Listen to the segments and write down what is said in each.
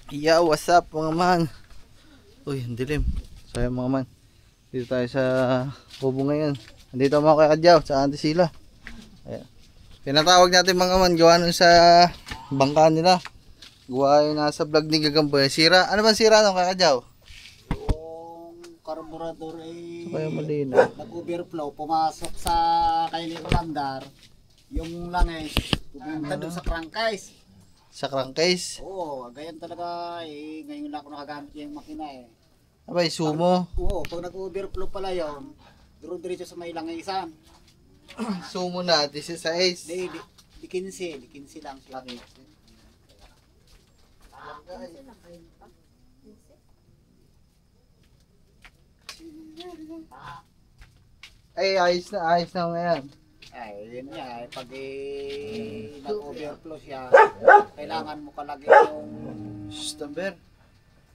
Yeah, what's up mga man? Uy, ang dilim. So yun mga man, dito tayo sa kubo ngayon. Andito mga kakadyaw sa Antisila. Ayan. Pinatawag natin mga man, gawa nun sa bangka nila. Gawa yun nasa vlog ni Gagamboy. Sira, ano ba sira nung kakadyaw? Yung carburetor ay So kaya malina. nag-overflow, pumasok sa kay ni Commander, yung langis, pumunta doon sa crankcase. Sa crankcase. Oo, ganyan talaga eh, ngayon lang ako nakagamit yung makina eh. Abay, sumo. Oo, pag nag-overflow pala yun, diretso sa may langisan. Sumo na, 16. Di 15 lang siya. Ay, ayos na ngayon. Ay, yun nga, pag nag-overflow siya, kailangan mo kalagay Stamber.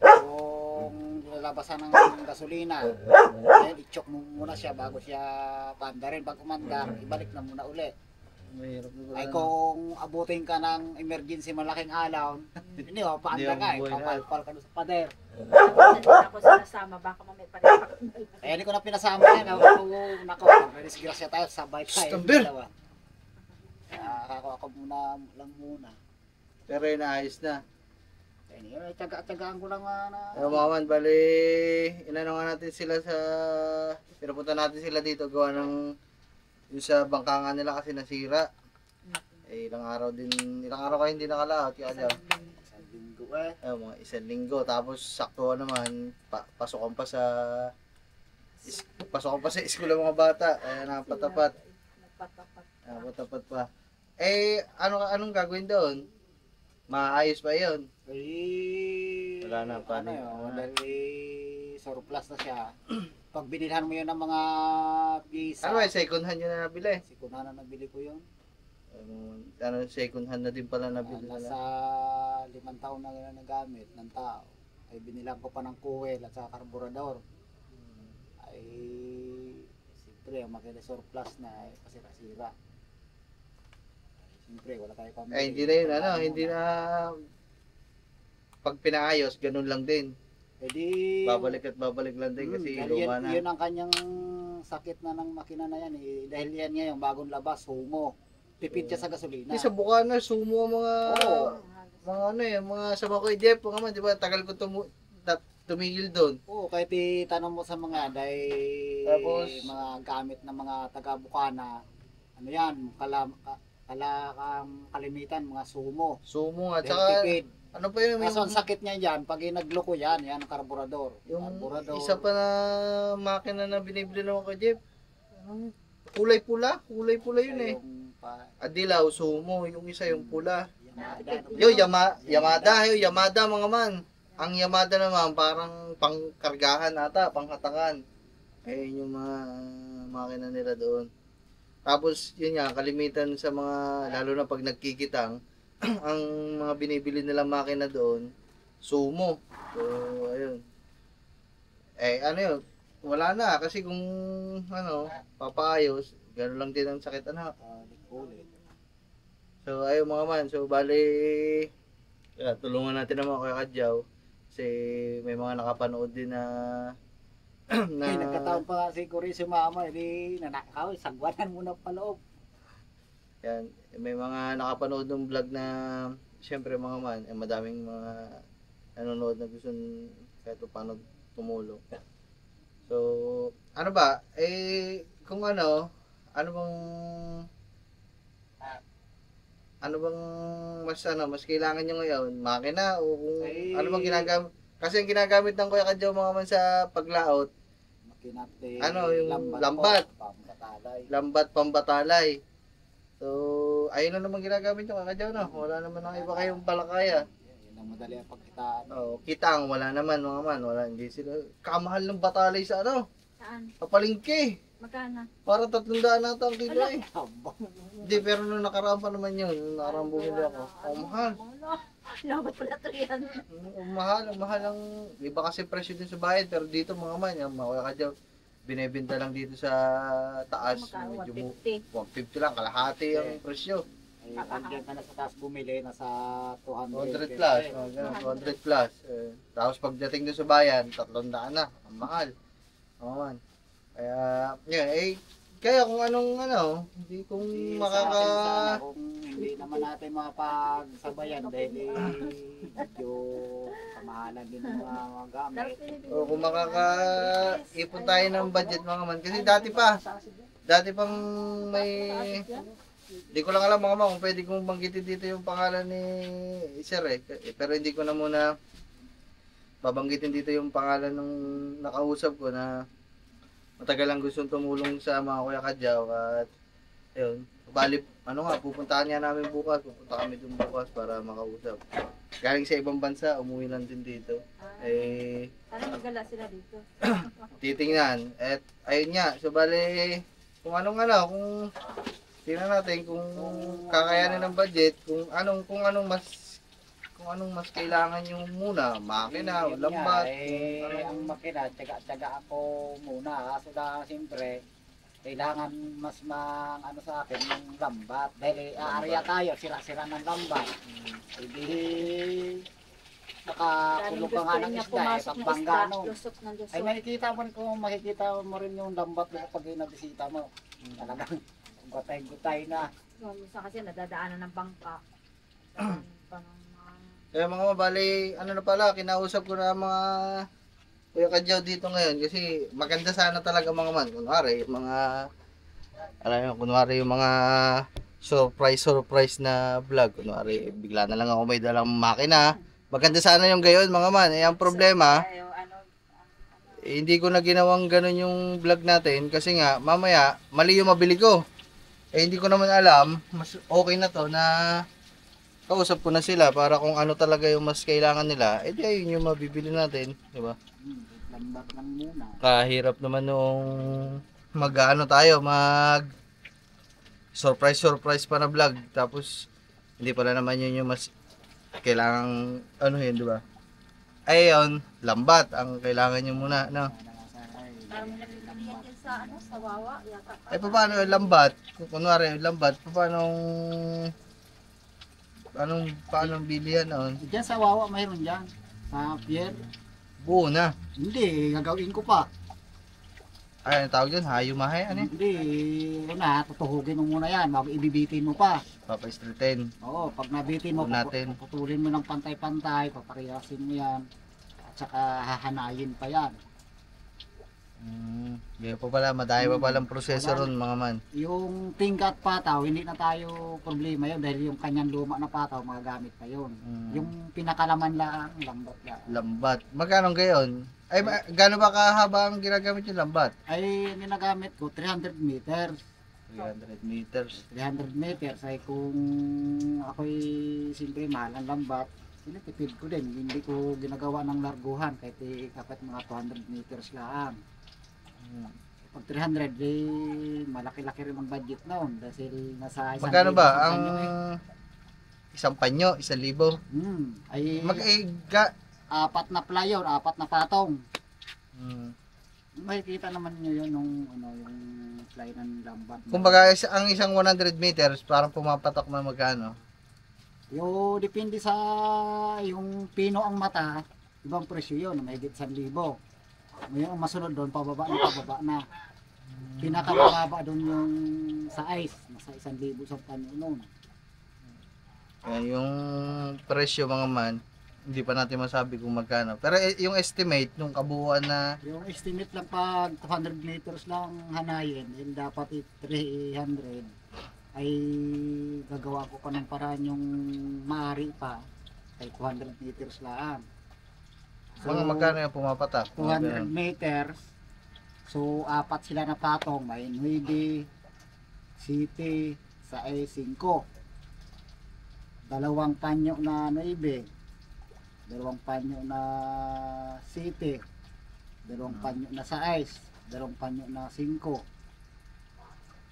yung lalabasan ng gasolina. Kaya i-choke mo muna siya bago siya paandarin. Pag umandar, ibalik na muna uli. Mahirap na Ay kung abutin ka ng emergency malaking alaw, hindi mo, paandar ka eh, papalpal ka doon sa pader. Ako sinasama, baka mamaya pa rin ako. Kaya hindi ko na pinasama yan. Nako, disgrasya tayo, sabay tayo. Stamber. Dalawa. Kaya ako muna. Pero yun, ayos na. Kaya tsagaan ko lang na. Ayaw mga man, bali, inano nga natin sila sa, pinapunta natin sila dito, gawa ng, yung sa bangkangan nila kasi nasira. Eh, ilang araw kayo hindi nakalaot, kaya dyan. Sa linggo eh. Ayaw, mga 1 linggo, tapos sakto naman, pasokan pa sa, school ng mga bata, kaya napatapat. Nagpatapat. Napatapat pa. Eh, anong gagawin doon? Maayos pa yun. Eh, Wala na, paano ano yun? yun, dahil surplus na siya. Pag binilhan mo yun ng mga pisa, Ano ba, second hand yun na nabili? si Kunana nabili ko yun. Second hand na din pala nabili Nasa nila. 5 taon na nagamit ng tao. Ay binilang ko pa ng kuwel at sa karburador. Ay, siyempre, ang makina surplus na, ay pasira-sira. Siyempre, wala tayo pamili. Ay, hindi na yun, hindi na, pag pinaayos, ganun lang din. Eh di, Babalik lang din kasi dahil luma na. yun ang kanyang sakit na ng makina na yan eh. Dahil yan ngayon, bagong labas, sumo. Tipid siya sa gasolina. Hindi, sa Bukana, sumo ang mga, Oo. mga sa Makoy Jeff, mga man, di ba, tagal ko tumigil doon. Oo, kahit itanong mo sa mga dahil Tapos, mga gamit ng mga taga-Bukana, ano yan, kalimitan, mga sumo. Sumo nga, Dahil tsaka, tipid. ano pa yun, Kaso ang sakit niya dyan, pag nagloko yan ang karburador. yung Karburador. isa pa na makina na binibili ng Makoy Jeff, kulay pula yun eh. Yung Adilaw, sumo, yung isa yung pula. Yamada, Yamada mga man. Ang Yamada naman parang pangkargahan ata, panghatangan. Ayun yung mga makina nila doon. Tapos yun nga, kalimitan sa mga, lalo na pag nagkikitang, ang mga binibili nilang makina doon, sumo. So, ayun. Eh, ano yun, wala na. Kasi kung, papaayos, gano'n lang din ang sakit, So, ayun mga man. So, bali, tulungan natin naman Kuya Kadyaw. Kasi may mga nakapanood din na Ay, nagkataon pa nga siguro si mama, hindi nanakaw, sagwanan muna pa loob. yan, may mga nakapanood ng vlog na syempre mga man, madaming mga nanonood na gusto kahit paano tumulong. So, ano ba? Kung ano bang mas kailangan nyo ngayon? Makina o kung ano bang ginagamit? Kasi ang ginagamit ng Kuya Kadyaw mga man sa paglaot, Makinate, yung lambat. Lambat pambatalay. So, ayun lang naman ginagamit nyo Kuya Kadyaw na. Wala naman ang iba kayong palakaya. Yun ang madali ang pagkitaan. Kitang, wala naman mga man. Hindi sila. Kamahal ng batalay sa Saan? Papalingke. Magkano? Para 300 na ito ang kilo eh. Habang. Hindi, pero nung nakaraan pa naman yun. Nung nakaraan bumili ako. Mahal. Labat pala 300. Mahal ang, iba kasi presyo din sa bayad, pero dito mga man, yung mga Kuya Kadyaw, binebenta lang dito sa taas, Magkano? medyo 150. 150 lang, kalahati ang presyo. Ay, pag dyan ka na sa taas bumili, nasa 200 200 plus, ganun, 200 plus. Tapos pagdating doon sa bayan, 300 na. Ang mahal. Oo man. Kaya, kaya kung anong hindi kung Hindi makaka... sa atin sana, kung hindi naman natin mapagsabayan dahil medyo kamahalan din ng mga gamit. O kung makaka-ipon tayo ng budget mga man. Kasi dati pang may... Hindi ko lang alam mga man kung pwede kong banggitin dito yung pangalan ni Sir Pero hindi ko na muna babanggitin dito yung pangalan ng nakausap ko na matagal lang gustong tumulong sa mga Kuya Kadyaw at ayun, pupuntahan nga namin bukas, pupunta kami dun bukas para makausap. Galing sa ibang bansa, umuwi lang din dito. Parang magala sila dito. Titingnan. At ayun nga, so bale, kung tingnan natin kung kakayanin ng budget, kung anong mas kailangan yung muna, makina, Yun lambat, nga, ang makina, tsaga ako muna. Kaso na, siyempre, kailangan mas sa akin yung lambat. Dahil aarya tayo, sira-sira ng lambat. Hindi, nakakulog ka nga ng isda, pagbangga, ay makikita mo rin yung lambat pag nabisita mo. Talagang gutay-gutay na. Minsan kasi nadadaanan ng bangka. Kaya mga mabali, na pala, kinausap ko na mga Kuya Kadyaw dito ngayon kasi maganda sana talaga mga man. Kunwari, yung mga surprise na vlog. Kunwari, bigla na lang ako may dalang makina. Maganda sana yung gayon mga man. Ang problema, hindi ko na ginawang ganun yung vlog natin kasi nga, mamaya, mali yung mabili ko. Hindi ko naman alam, mas okay na to na kausap ko na sila para kung ano talaga yung mas kailangan nila, ayun yung mabibili natin, di ba? Lambat lang muna. Kahirap naman nung mag surprise pa na vlog, tapos hindi pala naman yun yung mas kailangan yun, di ba? Ayun, lambat ang kailangan nyo muna, no? Sa Wawa, yata. Paano yung lambat? Kunwari yung lambat, paano bili yan noon? Diyan sa Wawa mayroon dyan. Sa pier. Buo na. Hindi, gagawin ko pa. Ay, ang tawag dyan, hayumahay, Hindi, tutuhugin mo muna yan. Ibibitin mo pa. Papaistritin. Oo, pag nabitin mo, Natin. putulin mo ng pantay-pantay, paparehasin mo yan. At saka hahanayin pa yan. Kaya pa pala, madaya pa palang proseso ron mga man. Yung tingkat pataw, hindi na tayo problema yun dahil yung kanyang luma na pataw, magagamit pa yun. Yung pinakalaman lang, lambat lang. Lambat. Magkano gayon? Gaano ba kahaba ang ginagamit yung lambat? Ay, ginagamit ko 300 meters. 300 meters. 300 meters ay kung ako'y simple mahal ang lambat, tinitipid ko din. Hindi ko ginagawa ng larguhan kahit kapit mga 200 meters lang. Pag 300, malaki-laki rin ang budget noon dahil nasa isang Magkano ba? Ang isang panyo, 1,000? Ay, apat na playon, apat na patong. Makikita naman nyo yun yung fly ng lambat. Kumbaga, ang isang 100 meters, parang pumapatok na magkano? Depende sa yung pino ang mata, ibang presyo yun, may higit 1,000. Yung masunod doon, pababa na. Pinakamababa doon yung sa ice, nasa 1,000 sa panyo noon. Yung presyo mga man, hindi pa natin masabi kung magkano. Pero yung estimate, nung kabuuan na... Yung estimate lang pag 200 meters lang hanayin, yung dapat 300, ay gagawa ko pa ng paraan yung maaari pa, ay 200 meters lang. So, mga magkano yung pumapatak? 200 meters. So, apat sila na patong. May 9, City, sa 5. Dalawang panyo na 9. Dalawang panyo na City. Dalawang panyo na sa ice. Dalawang panyo na 5.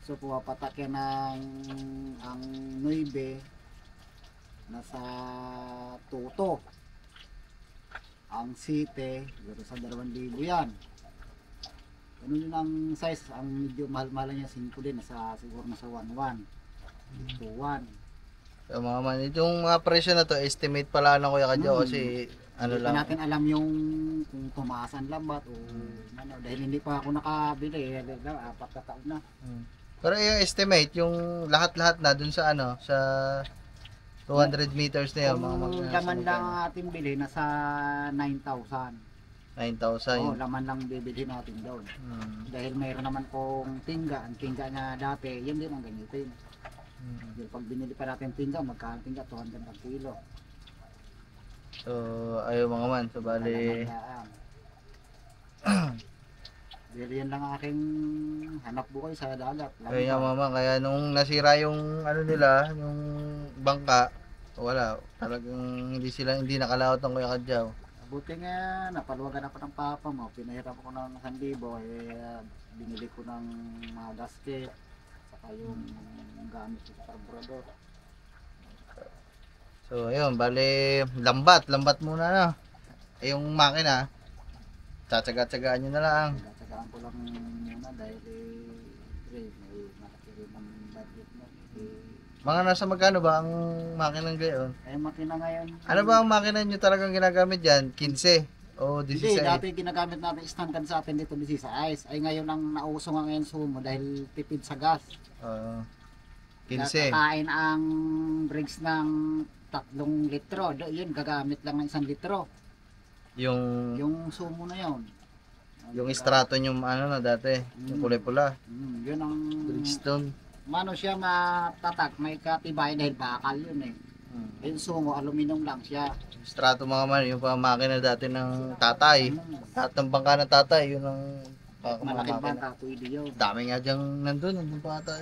So, pumapatak yan ang 9 nasa tuto. Ang City, sa 2,000 yan. Ano yun ang size? Ang medyo mahal-mahal niya, 5 din. Siguro nasa 1,1. 2,1. So mga man, itong mga presyo na to, estimate pala ng Kuya Kadyo kasi ano Hindi pa lang. natin alam yung kung tumaas ang lambat o ano. Dahil hindi pa ako nakabili. 4 na taon na. Pero yung estimate, yung lahat-lahat na dun sa ano, sa 200 meters na yun, mga Kung mga laman lang ang ating bili, nasa 9,000. 9,000. Oo, laman lang bibili natin doon. Dahil mayroon naman kong tingga. Ang tingga niya dati, yun din ang ganitin. Dahil pag binili pa natin tingga, magkano tingga? 200 ang kilo. So, ayaw mga man. So, bali, Dahil yan lang aking hanap buhay sa dagat. kaya mama, kaya nung nasira yung ano nila, yung bangka, wala, talagang hindi nakalaot ng Kuya Kadyaw. Buti nga, napaluwagan ako ng papa mo. Pinahiram ko ng 1,000. Binili ko ng mga gasket. Saka yung gamit ko sa karburador. So, ayun, bali, lambat muna na. Eh, yung makina, tsatsaga-tsagaan nyo na lang. Tsagaan ko lang muna dahil may malaki rin ang budget mo. Mga nasa magkano ba ang makinang gayon? Makina ngayon. Ano ba ang makina nyo talagang ginagamit dyan? 15 o Hindi, 16? dati ginagamit natin standard sa atin dito 16. Ay ngayon ang nausong ang ngayon sumo dahil tipid sa gas. Oo. 15. Kakain ang bricks ng 3 litro. Yun, gagamit lang ng 1 litro. Yung Sumo na yun. strato nyo ano na dati, yung kulay pula. Yun ang Bridgestone. mano siya matatak, may katibay dahil bakal yun eh. Yung sumo, aluminum lang siya. Strato mga man, yung pa makina dati ng tatay. Lahat ng bangka ng tatay, yun ang Malaki ba makina. pwede yun. Dami nga dyang nandun pa ata.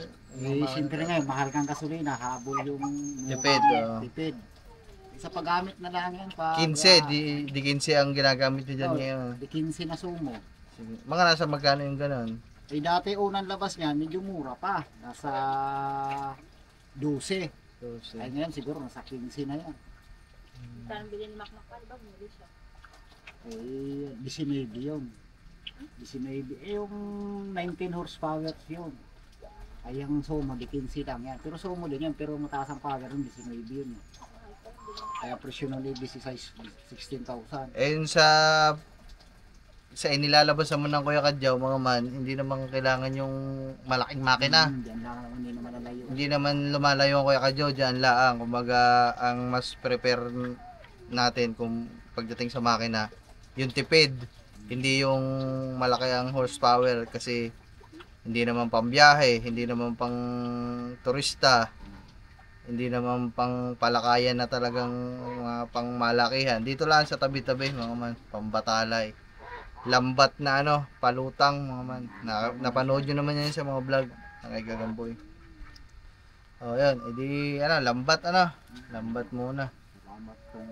Siyempre ngayon, mahal kang gasolina, habol yung Tipid, oo. tipid. Sa paggamit na lang yan. Pag, 15, di 15 ang ginagamit nyo dyan Oh. ngayon. Di 15 na sumo. Sige. Mga nasa magkano yung ganon? Dati unang labas niyan, medyo mura pa. Nasa 12. Ay ngayon siguro nasa 15 na yan. Parang bilhin ni Makmak pa, di ba? Bumili siya. 19 yun. 19. Yung 19 horsepower yun. Ay ang sumo, di 15 lang yan. Pero sumo din yan, pero mataas ang power yung 19 yun. Kaya presyo ng labis is 16,000. Eh yun sa inilalabas naman ng Kuya Kadyaw mga man, hindi naman kailangan yung malaking makina. Diyan lang, hindi naman nalayo. Hindi naman lumalayo ang Kuya Kadyaw, dyan lang. Kumbaga, ang mas prepare natin kung pagdating sa makina, yung tipid. Hindi yung malaki ang horsepower kasi hindi naman pambiyahe, hindi naman pang turista, hindi naman pang palakayan na talagang mga pang malakihan. Dito lang sa tabi-tabi mga man, pambatalay. Lambat na ano, palutang mga man. Napanood nyo naman yan sa mga vlog ng kay Gagamboy. O yan, edi lambat lambat muna. Salamat kung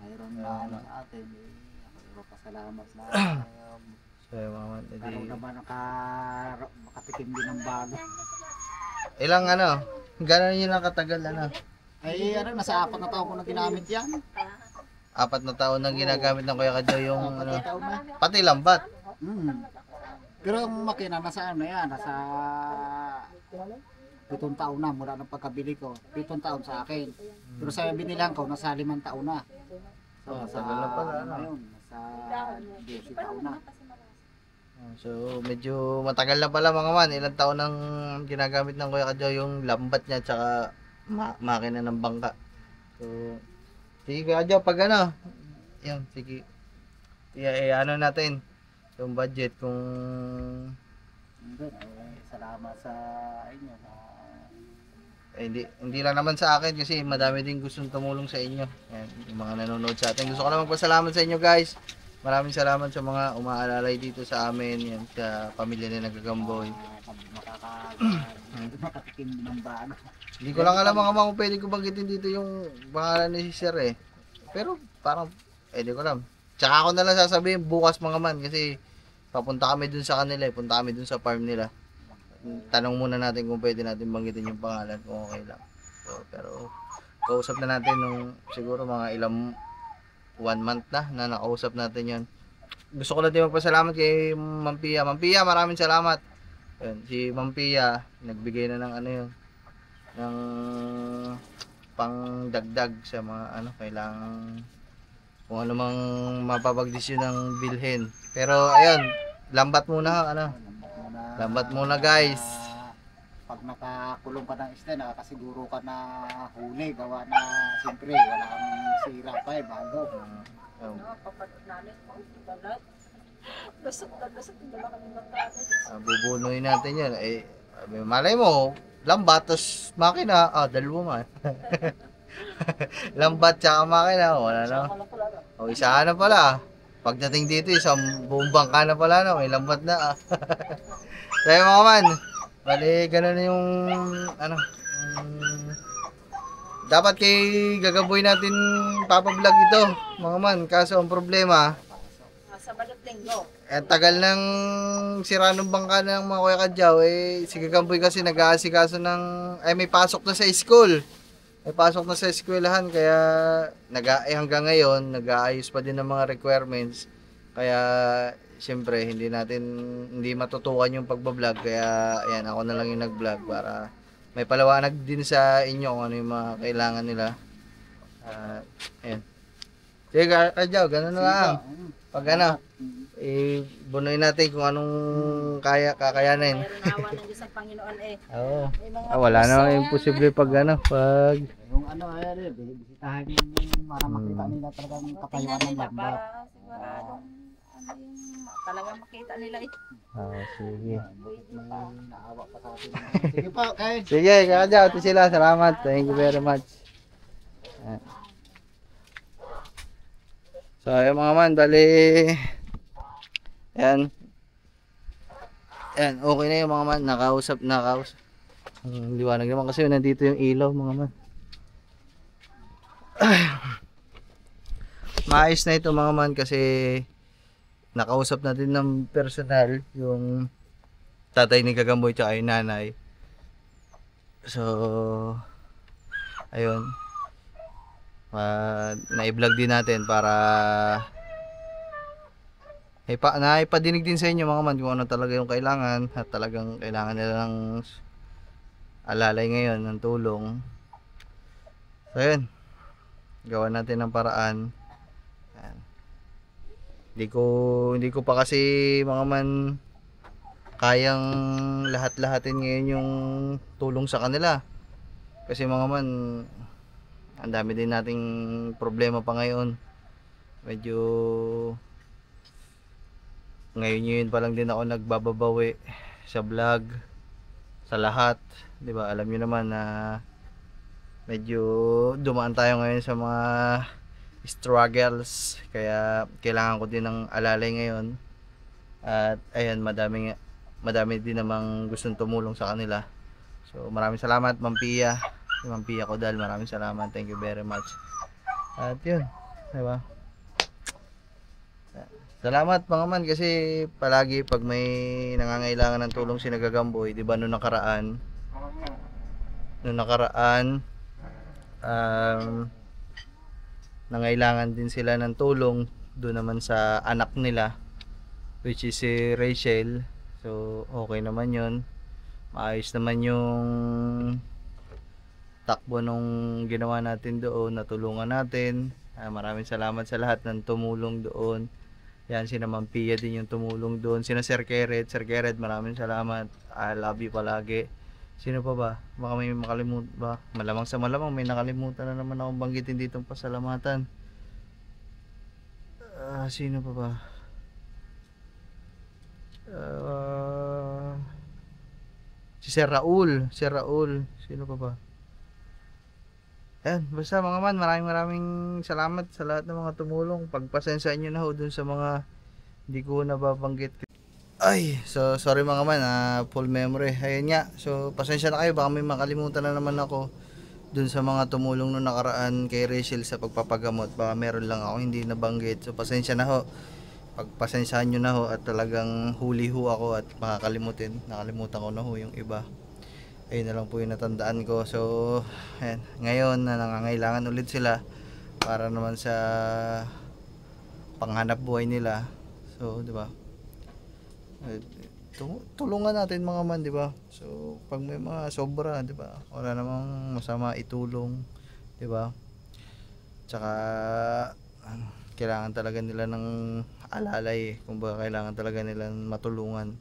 mayroon na ano sa atin. Ako pasalamat na. So yan mga man, edi Karoon naman makatikim din ng bago. ilang gano'n yun lang katagal Ay nasa 4 na taon ko na ginamit yan. 4 na taon nang ginagamit ng Kuya Kadyaw yung 4 na taon na. pati lambat. Pero ang makina nasa yan, nasa 7 taon na mula ng pagkabili ko. 7 taon sa akin. Pero sa binilang ko, nasa 5 taon na. So, tagal na pala, Ngayon, nasa 12 taon na. So medyo matagal na pala mga man. Ilang taon nang ginagamit ng Kuya Kadyaw yung lambat niya tsaka makina ng bangka. So sige Kuya Kadyaw, pag yun, sige. Ano natin yung budget kung Salamat sa inyo. hindi lang naman sa akin kasi madami din gustong tumulong sa inyo. Yan, yung mga nanonood sa atin. Gusto ko lang magpasalamat sa inyo guys. Maraming salamat sa mga umaalalay dito sa amin, yan sa pamilya ni Nagagamboy. Makatikim din ng bago. Hindi ko lang alam mga kung pwede ko banggitin dito yung pangalan ni Sir eh. Pero parang di ko alam. Tsaka ako na lang sasabihin bukas mga man kasi papunta kami dun sa kanila eh. Punta kami dun sa farm nila. Tanong muna natin kung pwede natin banggitin yung pangalan kung okay lang. So, pero kausap na natin nung siguro mga ilang 1 month na nakausap natin yon. Gusto ko lang din magpasalamat kay Ma'am Pia. Ma'am Pia, maraming salamat. Yun, si Ma'am Pia nagbigay na ng ng pang dagdag sa mga ano kailangan kung ano mang mapapagdesisyon ng bilhin. Pero ayun, lambat muna ano. Lambat muna guys. Pag nakakulong ka ng isda, nakakasiguro ka na huli, gawa na siyempre wala kang sira pa bago. Oh, Papatunanin ko. Balat. Lusot na lusot. Hindi ba kami magkakalit? bubunuin natin yan. Eh, malay mo, lambat, tapos makina. Dalawa man. Lambat tsaka makina. Wala na. O, isa na pala. Pagdating dito, isang buong bangka na pala. No? May lambat na. Tayo mga man. Bali, ganun yung, ano, dapat kay gagaboy natin papablog ito, mga man. Kaso ang problema, Sabado at Linggo. tagal ng sira ng bangka ng mga Kuya Kadyaw, si Gagamboy kasi nag-aasikaso ng, may pasok na sa school. May pasok na sa eskwelahan, kaya hanggang ngayon, nag-aayos pa din ng mga requirements. Kaya, siyempre, hindi matutukan yung pagbablog. Kaya, ayan, ako na lang yung nag-vlog para may palawanag din sa inyo kung ano yung mga kailangan nila. Ayan. Sige, Kadyaw, ganun na lang. Pag ano, bunuin natin kung anong kakayanin. Mayroon awa ng Diyos ang Panginoon eh. Oo. May mga Wala puso. na imposible pag pag Yung ano, ayan, bisitahin yung para makita nila talagang Tingnan kapayuan ng nila lambat. para siguradong ano yung talagang makita nila eh. sige. May naawa pa sa atin. Sige po, kain. Sige, Kadyaw, ito sila. Salamat. Thank you very much. Ayan. So, ayun mga man, bali. Ayan. Ayan, okay na yung mga man. Nakausap. Liwanag naman kasi nandito yung ilaw mga man. Maayos na ito mga man kasi nakausap natin ng personal yung tatay ni Gagamboy tsaka yung nanay. So, ayun. Na-vlog din natin para naipadinig din sa inyo mga man kung ano talaga yung kailangan at talagang kailangan nila ng alalay ngayon ng tulong. So yun, gawa natin ng paraan. Ayan. Hindi ko pa kasi mga man kayang lahat-lahatin ngayon yung tulong sa kanila kasi mga man ang dami din nating problema pa ngayon. Medyo ngayon pa lang din ako nagbababawi sa vlog sa lahat, 'di ba? Alam niyo naman na medyo dumaan tayo ngayon sa mga struggles, kaya kailangan ko din ng alalay ngayon. At ayan, madami din namang gustong tumulong sa kanila. So maraming salamat Ma'am Pia. Si Ma'am Pia Codal, maraming salamat. Thank you very much. At yun, diba? Salamat mga man kasi palagi pag may nangangailangan ng tulong si Gagamboy, di ba noong nakaraan nangailangan din sila ng tulong doon naman sa anak nila, which is si Rachel. So okay naman yun, maayos naman yung takbo nung ginawa natin doon, natulungan natin. Maraming salamat sa lahat ng tumulong doon. Yan, si Ma'am Pia din yung tumulong doon. Sina Sir Keret, maraming salamat. I love you palagi. Sino pa ba? Baka may makalimutan ba? Malamang sa malamang may nakalimutan na naman akong banggitin dito ng pasalamatan. Sino pa ba? Si Sir Raul. Sino pa ba? Ayan, basta mga man, maraming salamat sa lahat ng mga tumulong. Pagpasensya nyo na ho dun sa mga hindi ko nababanggit. Ay, so sorry mga man, full memory. Ayun nga, so pasensya na kayo, baka may makalimutan na naman ako dun sa mga tumulong nung nakaraan kay Rachel sa pagpapagamot. Baka meron lang ako hindi nabanggit. So pasensya na ho. Pagpasensyahan nyo na ho at talagang huli ho ako at nakalimutan ko na ho yung iba. Ayun na lang po yung natandaan ko. So ayan, ngayon na nangangailangan ulit sila para naman sa panghanap buhay nila. So di ba, tulungan natin mga man, di ba? So pag may mga sobra, di ba, wala namang masama itulong 'di ba? Tsaka kailangan talaga nila ng alalay, kumbaga kailangan talaga nilang matulungan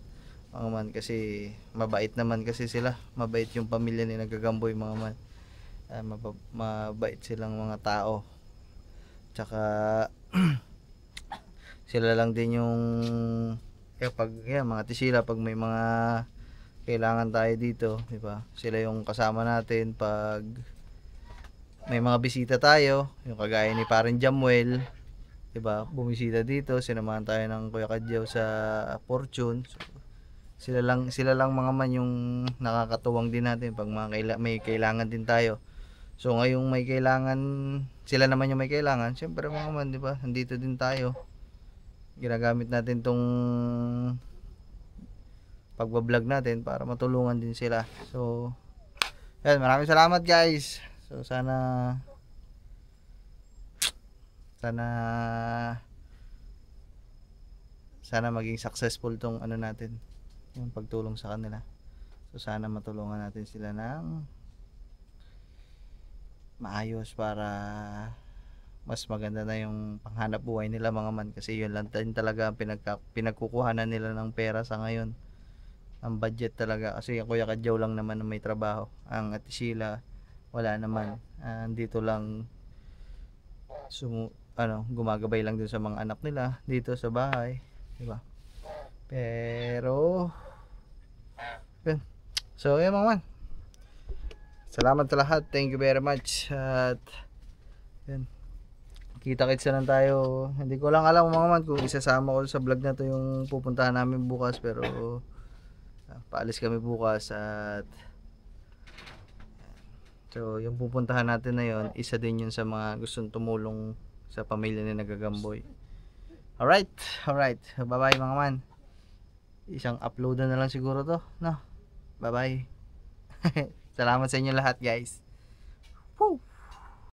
mga man, kasi mabait naman kasi sila, mabait yung pamilya ni Nagagamboy mga man. Mabait silang mga tao, tsaka sila lang din yung pag mga tisila, pag may mga kailangan tayo dito, di ba? Sila yung kasama natin pag may mga bisita tayo, yung kagaya ni Parin Jamuel, di ba? Bumisita dito, sinamahan tayo ng Kuya Kadyaw sa Fortune. So, sila lang mga man yung nakakatuwang din natin pag may kailangan din tayo. So ngayong may kailangan, sila naman yung may kailangan, syempre mga man, di ba? Nandito din tayo. Ginagamit natin tong pagbablog natin para matulungan din sila. So yan, maraming salamat guys. So sana maging successful tong ano natin, yung pagtulong sa kanila. So sana matulungan natin sila ng maayos para mas maganda na yung panghanap buhay nila mga man, kasi yun lang din talaga pinagkukuhanan nila ng pera sa ngayon, ang budget talaga, kasi yung Kuya Kadyaw lang naman na may trabaho, ang Ate Sheila wala naman, dito lang gumagabay lang dun sa mga anak nila dito sa bahay, di ba? Pero yun. So yun mga man, salamat sa lahat, thank you very much, at yun, kita-kits na lang tayo. Hindi ko lang alam mga man kung isasama ko sa vlog na to yung pupuntahan namin bukas, pero paalis kami bukas, at so yung pupuntahan natin na yun, isa din yun sa mga gustong tumulong sa pamilya ni Nagagamboy. Alright, bye bye mga man. Isang upload na lang siguro to, no? Bye bye. Salamat sa inyo lahat guys. Woo!